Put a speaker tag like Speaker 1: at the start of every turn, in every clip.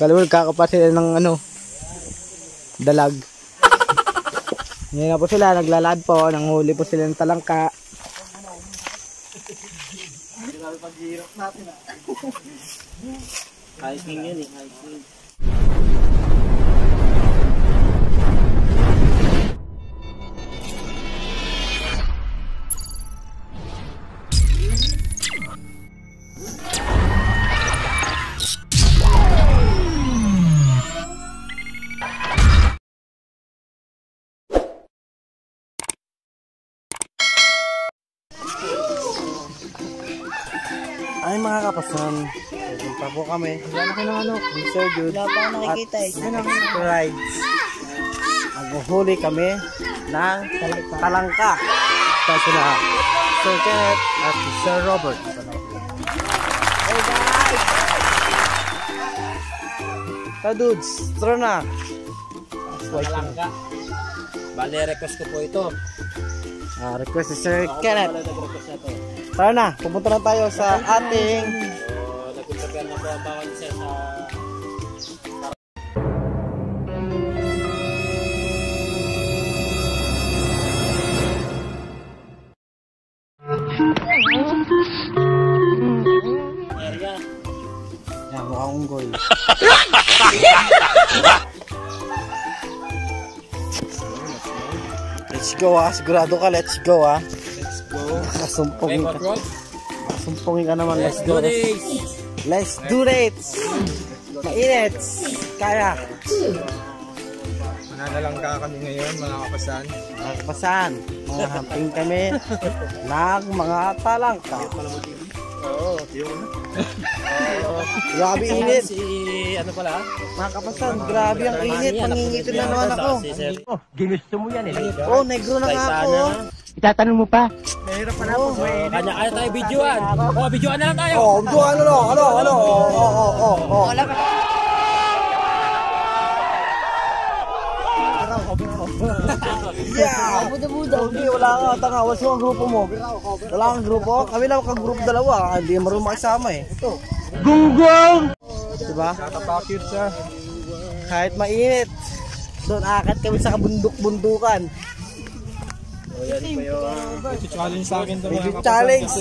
Speaker 1: Kalawal kakapa sila ng ano, dalag. Ngayon na po sila, naglalad po, nanghuli po sila ng talangka.
Speaker 2: Paghirap natin hiking yan eh, hiking.
Speaker 1: Ay mga kapasan, punta po kami. Wala na kayo ng ano, Sir Jude.
Speaker 2: Wala pa ako nakikita eh.
Speaker 1: Rides. Maghuhuli kami ng talangka. Ito sila, Sir Kenneth at Sir Robert. Hey guys! Dudes, tara na.
Speaker 2: Talangka. Bale, request ko po ito.
Speaker 1: Request si Sir Kenneth. Tara na, pupunta na tayo sa ating
Speaker 2: nag-prepare na po ang bawat isa sa area.
Speaker 1: Yan, mukhang unggoy. Let's go sigurado ka, let's go Kasumpongin ka. Kasumpongin ka naman, let's go. Let's do it. Mainit. Kaya.
Speaker 3: Mananalangka kami ngayon, mga kapasan.
Speaker 1: Mga kapasan, mga hamping kami ng mga talangka.
Speaker 3: Oo, yun.
Speaker 1: Grabe init.
Speaker 2: Ano pala?
Speaker 1: Mga kapasan, grabe ang init. Pangingitin na naman ako.
Speaker 2: Ginusto mo yan eh.
Speaker 1: Oh, negro na nga ako.
Speaker 2: Itatanong mo pa?
Speaker 1: Mahirap pa na po.
Speaker 2: Kanya-kanya tayo videoan. Videoan na lang tayo.
Speaker 1: Videoan ano. Wala ka. Yeah! Hindi, wala ka. Tanga, wala ang grupo mo. Wala kang grupo? Kami lang kag-group dalawa. Hindi marunong makisama eh. Ito. Gunggong! Diba?
Speaker 3: Nakapakit siya.
Speaker 1: Kahit mainit. Doon akit kami sa kabundok-bundukan.
Speaker 3: Yan pa yung challenge sa akin.
Speaker 1: Challenge.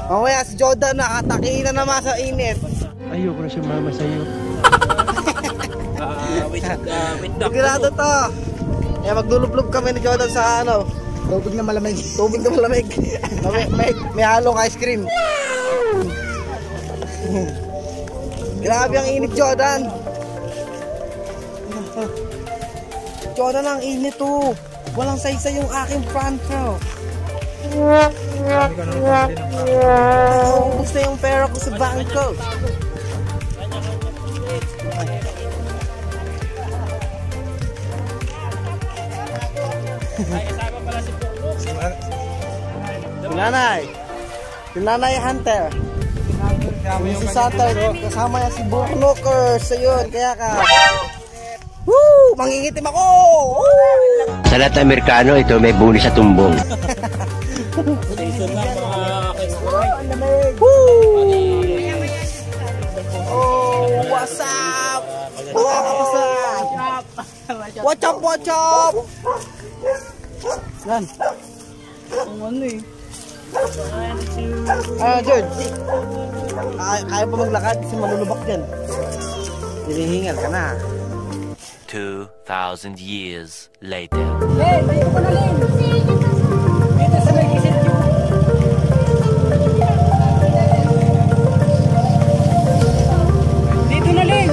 Speaker 1: Mamaya si Jordan nakatakiin na naman sa init.
Speaker 2: Ayoko na siya mama sa'yo. Wait.
Speaker 1: Sigurado to. Kaya maglulublob kami ni Jordan sa ano. Tubig na malamig. may halong ice cream. Grabe ang init, Jordan. Jordan, ang init to. Walang saysay yung aking front row. Ubus na yung pera ko sa bangko. Si Nanay Hunter. Si Saturn, kasama yan si Booklookers. Ayun, kaya ka. Woo! Mangingitim ako! Woo!
Speaker 4: Sa lahat ng Amerikano, ito may buli sa tumbong.
Speaker 1: Woo! Oh, what's up? What's up? Yan. Ang ano eh. George. Kaya pa maglakad kasi malulubak dyan. Hinihingal ka na.
Speaker 4: 2,000 years later.
Speaker 5: Hey, tayo ko na rin. Dito sa may isip nyo. Dito na rin.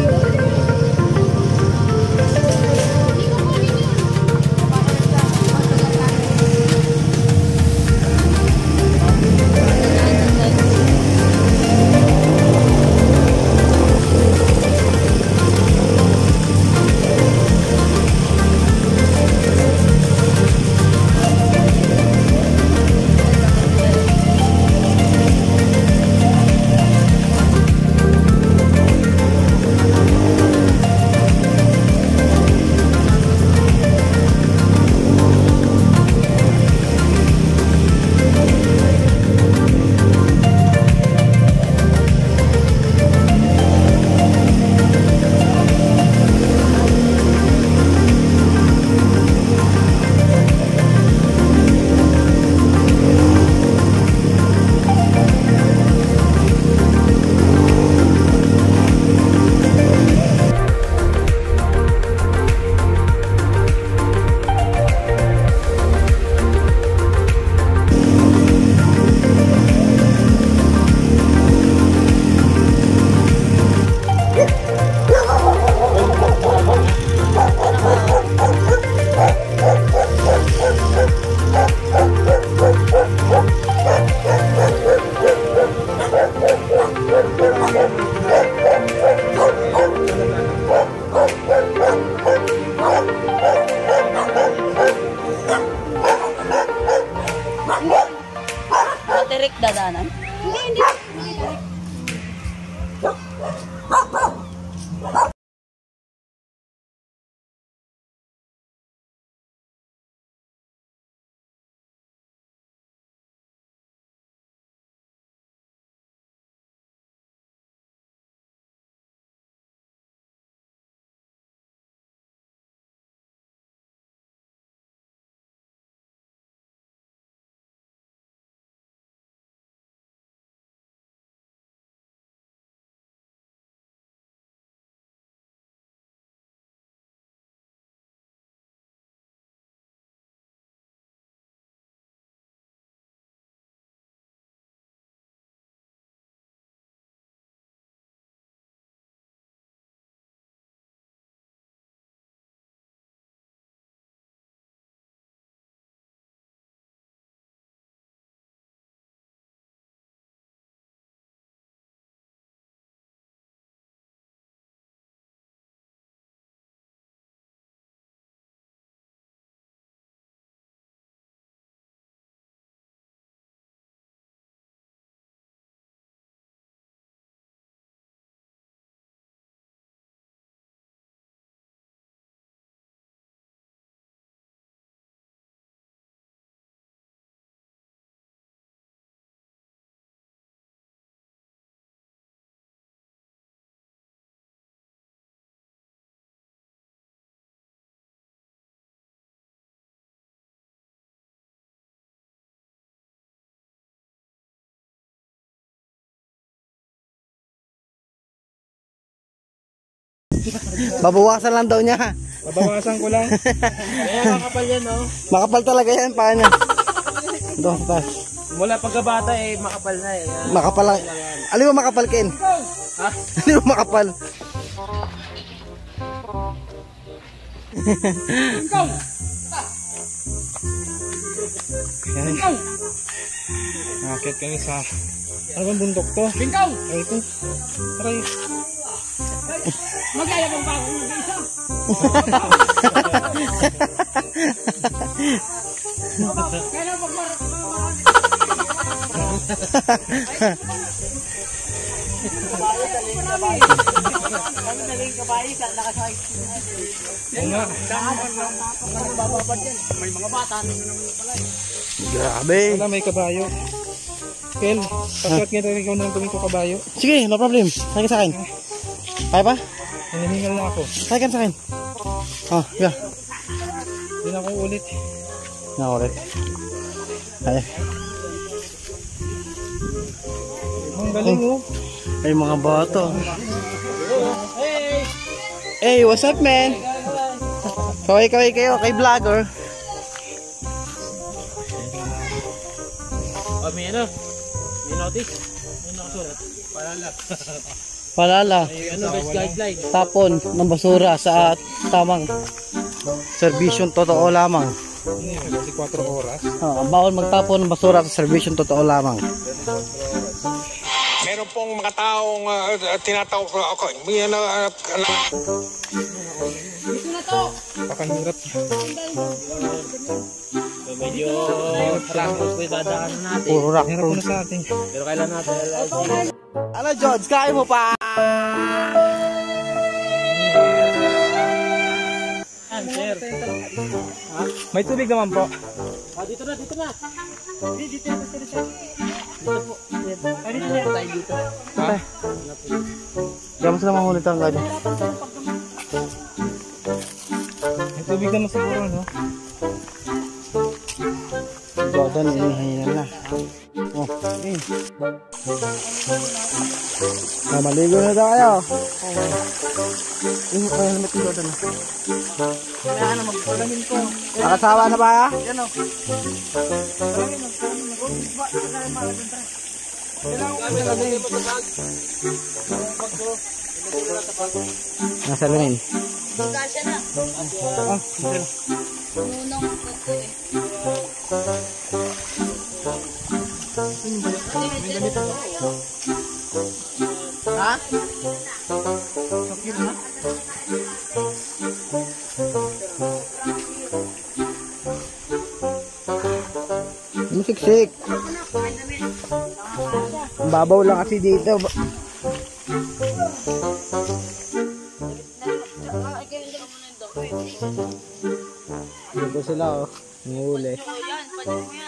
Speaker 1: Babawasan lang daw niya.
Speaker 3: Babawasan ko lang. Kaya makapal yan, no?
Speaker 1: Makapal talaga yan, paano? Doon, taas.
Speaker 3: Mula pagkabata eh, makapal na eh.
Speaker 1: Makapal lang. Alam mo makapal, Ken?
Speaker 3: Ha?
Speaker 1: Alam mo makapal?
Speaker 3: Nakakit kami sa... Ano bang bundok to?
Speaker 2: Bingkaw!
Speaker 3: Aray ko. Aray.
Speaker 2: Magyayabang pa ako mag-isa. Kaya may mga bata
Speaker 1: Grabe.
Speaker 3: Wala, may kabayo. Kel, paswat nga rin ikaw na lang tuming ko kabayo.
Speaker 1: Sige, no problem. Sakay sa akin. Kaya pa?
Speaker 3: Nanihingal na ako.
Speaker 1: Sakay sa akin. Oh, yeah.
Speaker 3: Hindi na ako ulit.
Speaker 1: Nakulit. Ay,
Speaker 3: Ang galing mo.
Speaker 1: ay mga bato. Hey, what's up, man? Kaway-kaway kayo, kay vlogger.
Speaker 3: Oh, may ano? May notice? May nakasulat? Palala.
Speaker 1: Palala,
Speaker 3: May ano, best guideline.
Speaker 1: tapon ng basura sa tamang serbisyong totoo lamang.
Speaker 3: Ano yun? 24 oras.
Speaker 1: Bawal magtapon ng basura sa serbisyong totoo lamang.
Speaker 6: Meron pong mga taong tinatawag ko ako.
Speaker 3: Pakahirap.
Speaker 2: So medyo practice ko yung dadaanan natin.
Speaker 1: Puro rock
Speaker 3: Hirap
Speaker 1: road.
Speaker 3: na sa atin.
Speaker 2: Pero kailan natin
Speaker 1: Ano, George? Kain mo pa?
Speaker 2: sir.
Speaker 3: May tubig naman po.
Speaker 2: Dito na, dito na. Dito na, sir. Dito po. Dito na tayo dito.
Speaker 3: Ha?
Speaker 1: Diyan mo sila mangulit ang gano'n.
Speaker 3: May tubig naman siguro, no?
Speaker 1: Jordan, inihayinan na. Oh, okay. Maligo na tayo. Yung helmet ni Jordan. Kaya na magpalamin ko. Nakasawa na ba? Yan o. Nasa lamin.
Speaker 5: Kasya na.
Speaker 1: Ah,
Speaker 5: Nunong ko eh.
Speaker 1: ha? Musiksik. Babaw lang kasi dito. Dito sila oh. Nguli.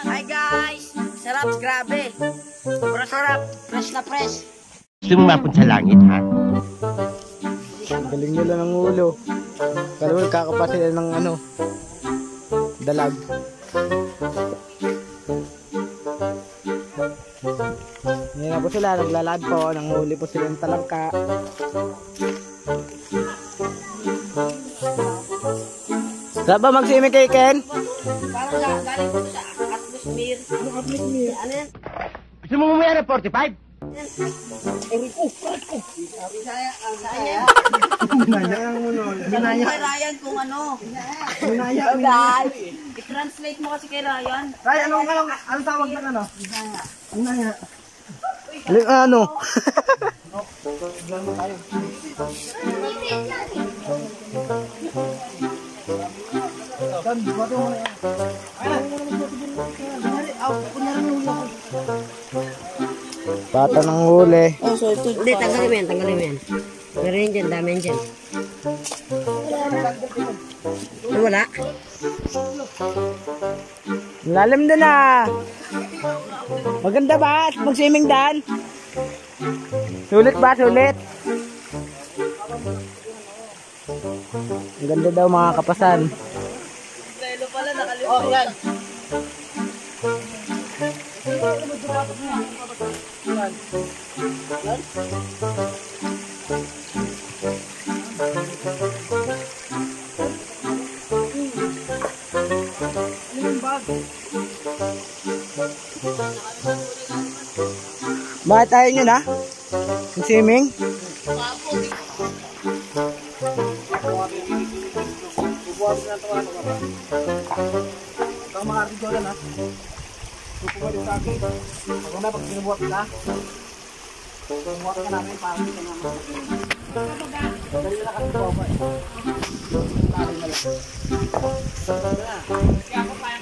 Speaker 5: Hi guys! Sarap, grabe. Sobrang sarap. Fresh na fresh.
Speaker 4: Gusto mo mapunta sa langit, ha?
Speaker 1: Galing nila ng ulo. Pero kakapa sila ng ano, dalag. Ngayon na po sila, naglalad po, nanghuli po sila ng talangka. Saan ba mag-swimming kay Ken?
Speaker 5: Parang galing ko sa atmosphere. Ano yan?
Speaker 4: Gusto mo mamaya ng 45?
Speaker 5: Sabi kay Ryan kung ano. Hello guys. I-translate mo kasi kay Ryan.
Speaker 1: Ryan, anong tawag ng ano? Binaya. Ano? Bata ng huli.
Speaker 5: Oh, so ito. Hindi, tanggalin mo yan, tanggalin mo yan. Meron yan dyan, dami yan dyan. Wala.
Speaker 1: Lalim din ah. Maganda ba? Mag-swimming dan? Sulit ba? Sulit? Ang ganda daw mga kapasan.
Speaker 5: Oh, yan.
Speaker 1: Bakit tayo nyo na? Yung swimming?
Speaker 2: Ikaw mga video lang ha. Pupumalit sa akin. Ako na pag sinubuhat ka. Sinubuhat ka namin para ka naman. Dali na kasi po ako eh.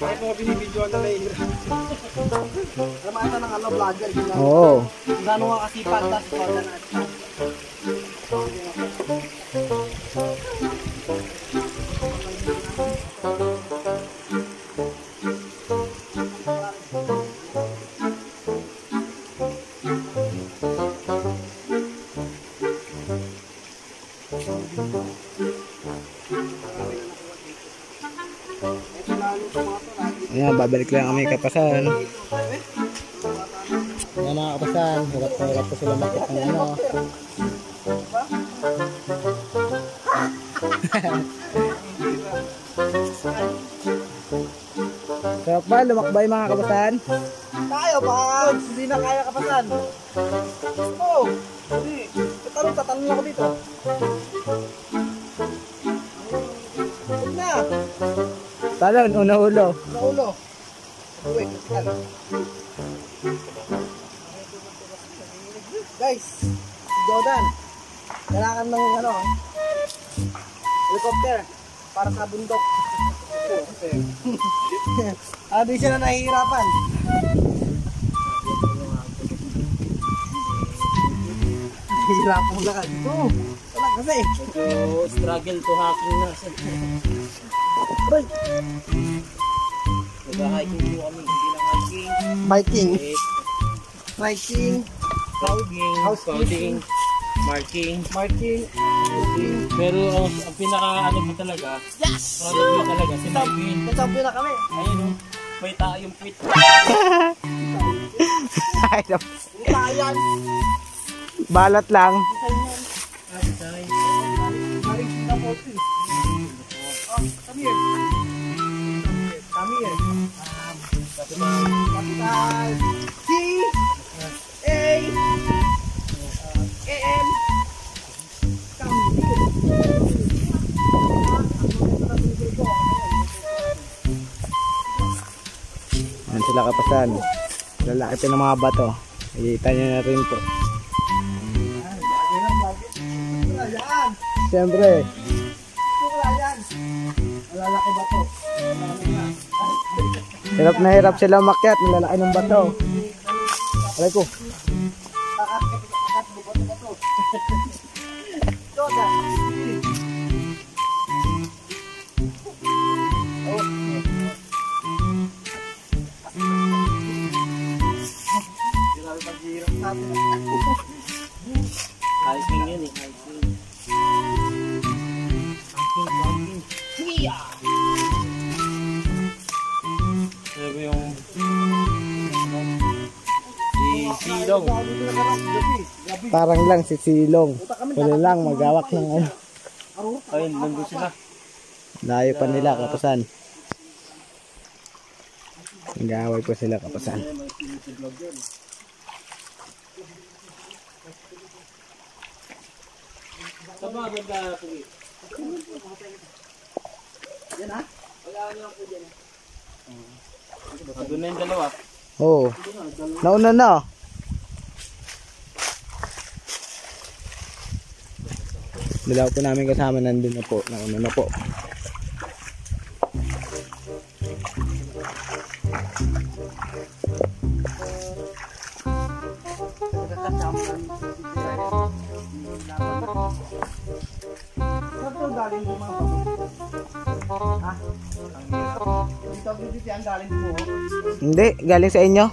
Speaker 2: Kahit mga binibidyo na nahihirap. Alam mo ng vlogger.
Speaker 1: Oo.
Speaker 2: Gano'n nga kasipan tapos ikaw na natin.
Speaker 1: Ayan, babalik lang kami Kapasan. Ayan mga Kapasan, hirap po sila makit ng ano. Sarap ba? Lumakbay mga Kapasan?
Speaker 2: Tayo ba? Hindi na kaya Kapasan. Oo. Hindi. Tatalon ako dito. Huwag na.
Speaker 1: Talon, una-ulo.
Speaker 2: Naulo. Wait, kasikal. Guys, si Jordan. Kailangan ng ano, helicopter para sa bundok. Di siya na nahihirapan. Nahihirapan mo lakad. Oo, talag kasi.
Speaker 3: Struggle to hacking na.
Speaker 2: Aray,
Speaker 3: Nag-hiking po kami. Hindi lang hiking.
Speaker 2: biking.
Speaker 3: Biking. Jogging. Coding. Marking.
Speaker 2: Marking.
Speaker 3: Pero ang pinaka-ano po talaga.
Speaker 2: Yes!
Speaker 3: Product talaga. Si Marvin.
Speaker 2: Nagsampi na kami.
Speaker 3: Ayun o. May tayong puwit.
Speaker 2: Utayan.
Speaker 1: Balat lang.
Speaker 2: Galing Singapore too. Oh, come here. Come here. Capital C A M. Come here.
Speaker 1: Ayan sila Kapasan. Lalaki ito ng mga bato. Nakikita nyo na rin po.
Speaker 2: Yan.
Speaker 1: Siyempre.
Speaker 2: Yan. Malalaki ba to?
Speaker 1: Hirap na hirap sila makyat. Nilalaki ng bato. Aray ko.
Speaker 2: Jordan.
Speaker 3: Hiking yun eh. Hiking. Sabi yung si Silong.
Speaker 1: Parang lang si Silong. Wala lang magawak ng ano.
Speaker 3: Ayun, nandun sila.
Speaker 1: Layo pa nila Kapasan. Nag-aaway pa sila Kapasan.
Speaker 3: Saba, nagkakagit.
Speaker 2: Yan ha?
Speaker 3: Doon na yung dalawa.
Speaker 1: Oo. Nauna na. Dalaw po namin kasama nandun na po. Nauna na po.
Speaker 2: Saan to galing yung mga bago? Ha? Dito ang galing mo.
Speaker 1: Hindi, galing sa inyo.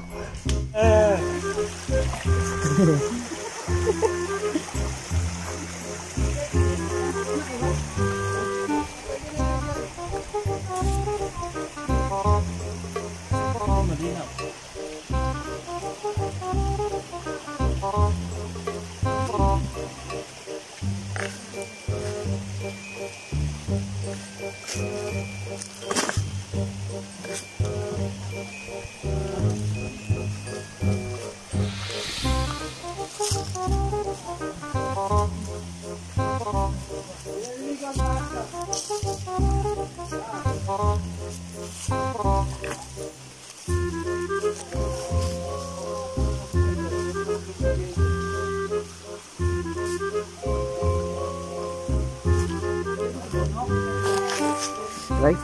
Speaker 1: Right?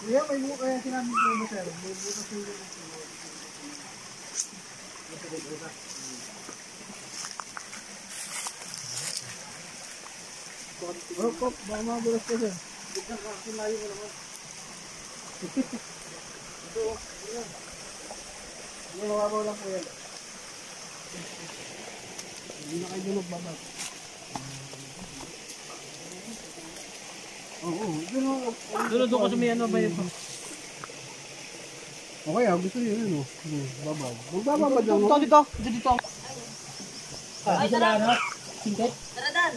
Speaker 2: Kaya may mukha kaya sinabi ko mo sir. May bukas yung Kop, baka mabulas ka sir. Bigyan ka kasi layo mo naman. Ito, yan. Hindi mababaw lang po yan. Hindi na kayo dulog babag. Oo,
Speaker 3: Doon ko sa may ano ba yun?
Speaker 2: okay gusto niyo yun o. Babag. Magbababad lang.
Speaker 1: Dito.
Speaker 5: Ay, tara. Tara, Dan.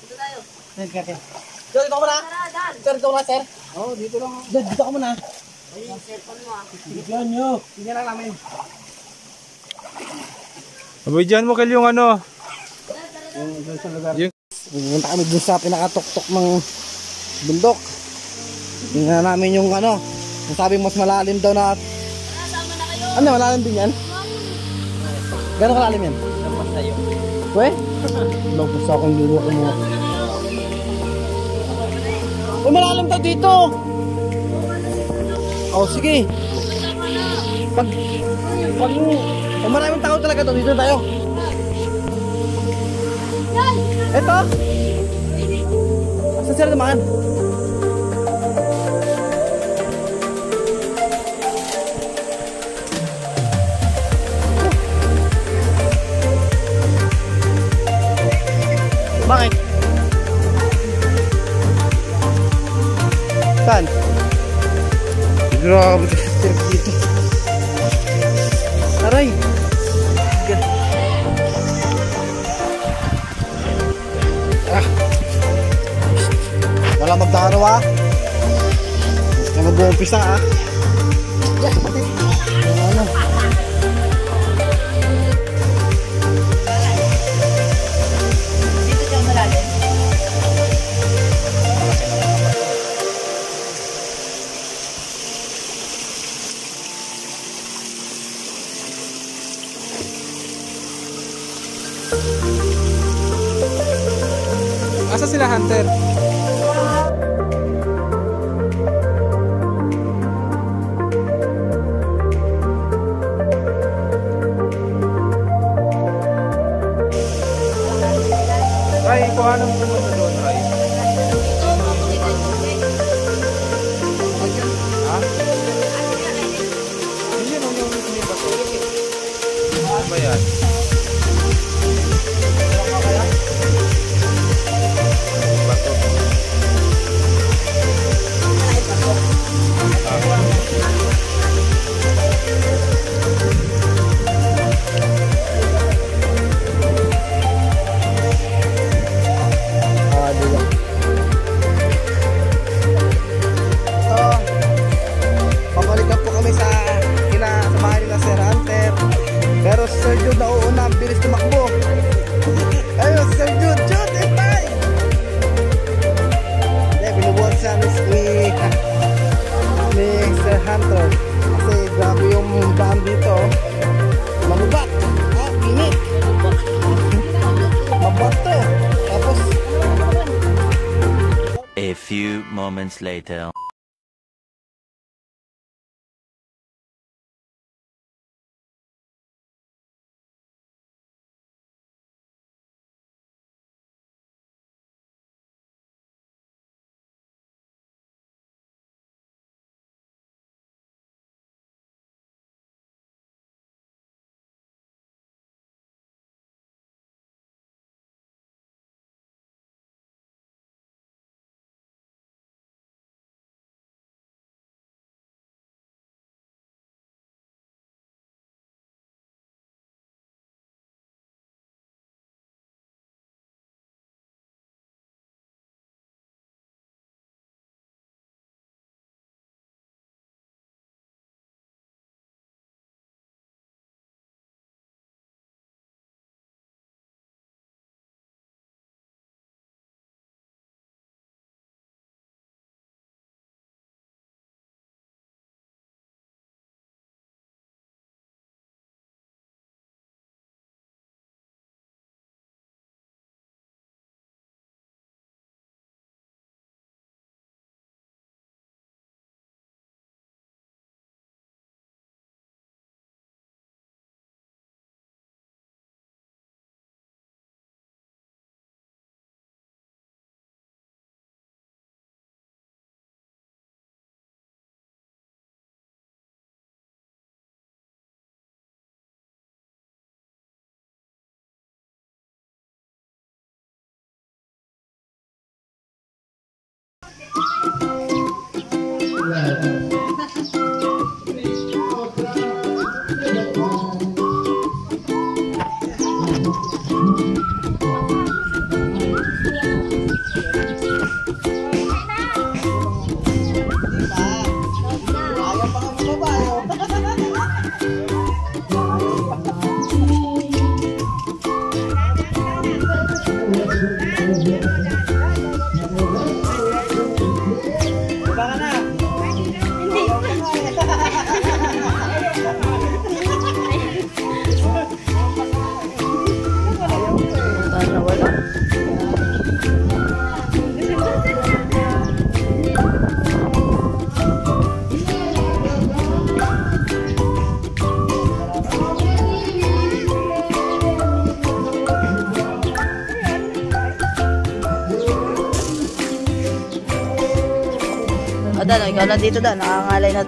Speaker 5: Dito tayo.
Speaker 1: Dito ka muna.
Speaker 5: Tara, Dan.
Speaker 1: Sir, dito ka muna, sir.
Speaker 2: Oo, dito lang.
Speaker 1: Dito ka muna.
Speaker 5: Ay, yung cellphone mo ah.
Speaker 2: Bigyan nyo. Tingnan lang namin.
Speaker 3: Abay mo kayo yung ano.
Speaker 2: Yung doon sa lugar.
Speaker 1: Pupunta kami dun sa pinakatuktok ng bundok. Tingnan namin yung ano. Yung sabi mas malalim daw na.
Speaker 5: Sama na kayo.
Speaker 1: Ano, malalim din yan? Gano'ng kalalim yan? Weh? Lagpas sa akong lulo ko mo. Uy, malalim daw dito. Oh, sige. Pag maraming tao talaga to, dito tayo. Eto. Asa sir naman? Bakit? Saan? Grabe sir dito. Aray. Wala magdaro ah. Kaya mag-uumpisa ah. Ano?
Speaker 5: Dito siya malalim.
Speaker 3: Asa sila, Hunter? Ray, kuha ng pumunta doon, Ray.
Speaker 5: Dito, papakita yung tubig.
Speaker 3: Ha?
Speaker 5: Ano yan, eh?
Speaker 3: Hindi yun, yung bato. Ano ba yan? Bato.
Speaker 1: Diba? So, pabalikan po kami sa bahay nila Sir Hunter. Pero si Sir Jude nauuna, ang bilis tumakbo. Ayun, si Sir Jude, itay! Hindi, binubuhat siya ni Sir Hunter. Kasi grabe yung daan dito. Malubat. Init. Mabato. Tapos,
Speaker 7: A few moments later.
Speaker 2: Baka na.
Speaker 5: Hindi. Wala. O Dan, ikaw na dito Dan, nakangalay na.